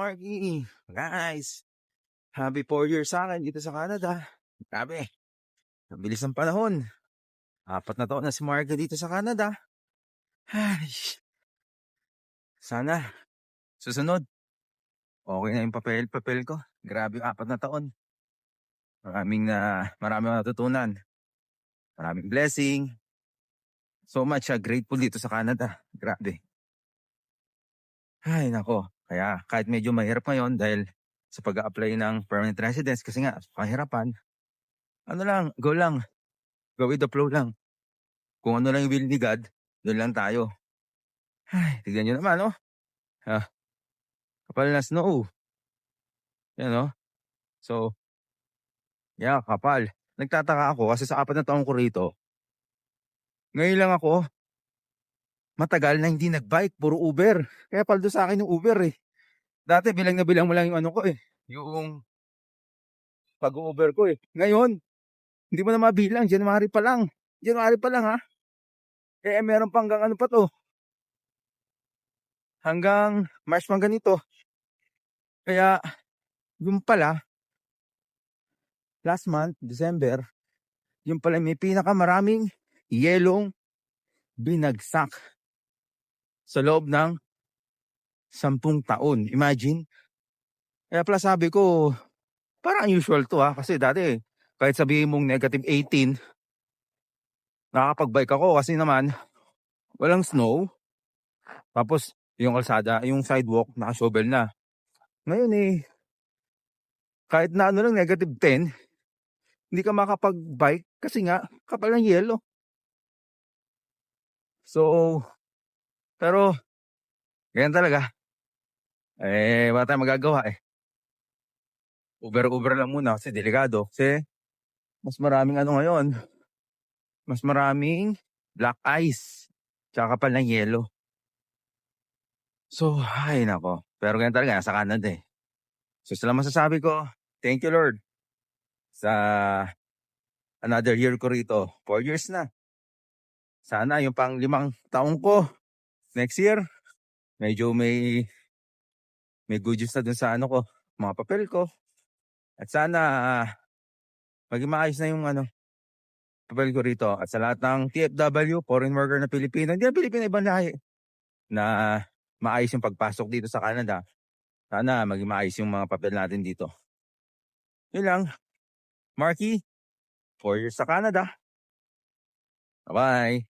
Marky, guys, happy 4 years sa akin dito sa Canada. Grabe, ang bilis ng panahon. 4 na taon na si Marky dito sa Canada. Ay, sana susunod. Okay na yung papel ko. Grabe, 4 na taon. Maraming natutunan. Maraming blessing. So much grateful dito sa Canada. Grabe. Ay, nako. Kaya kahit medyo mahirap ngayon dahil sa pag-a-apply ng permanent residence kasi nga, pahirapan. Ano lang, go lang. Go with the flow lang. Kung ano lang yung will ni God, doon lang tayo. Ay, tignan nyo naman, no? Kapal na snow. Yan, no? So, yeah, kapal. Nagtataka ako kasi sa 4 na taon ko rito, ngayon lang ako matagal na hindi nagbike, puro Uber. Kaya paldo sa akin yung Uber eh. Dati bilang na bilang mo lang yung ano ko eh, yung pag-Uber ko eh. Ngayon, hindi mo na mabilang, January pa lang. January pa lang ha. Eh meron pang hanggang ano pa to. Hanggang March pang ganito. Kaya, yung pala, last month, December, yung pala may pinakamaraming yelong binagsak sa loob ng 10 taon. Imagine. Kaya pala sabi ko, parang unusual to ha. Kasi dati, kahit sabihin mong -18, nakakapag-bike ako kasi naman, walang snow. Tapos, yung kalsada, yung sidewalk, naka-shovel na. Ngayon eh, kahit na ano lang, -10, hindi ka makapag-bike kasi nga, kapal ng yelo. So, pero, ganyan talaga. Eh, wala tayong magagawa eh. Uber lang muna kasi delikado. Kasi, mas maraming ano ngayon, mas maraming black ice. Tsaka kapal ng yelo. So, ay nako. Pero ganyan talaga, nasa Canada eh. So, sila masasabi ko, thank you Lord sa another year ko rito. 4 years na. Sana yung pang 5 taong ko next year, medyo may good news na dun sa ano ko, mga papel ko. At sana maging maayos na yung ano, papel ko rito. At sa lahat ng TFW, foreign worker na Pilipino, hindi na Pilipino, ibang lahi, na maayos yung pagpasok dito sa Canada. Sana maging maayos yung mga papel natin dito. Yun lang. Marky, 4 years sa Canada. Bye-bye.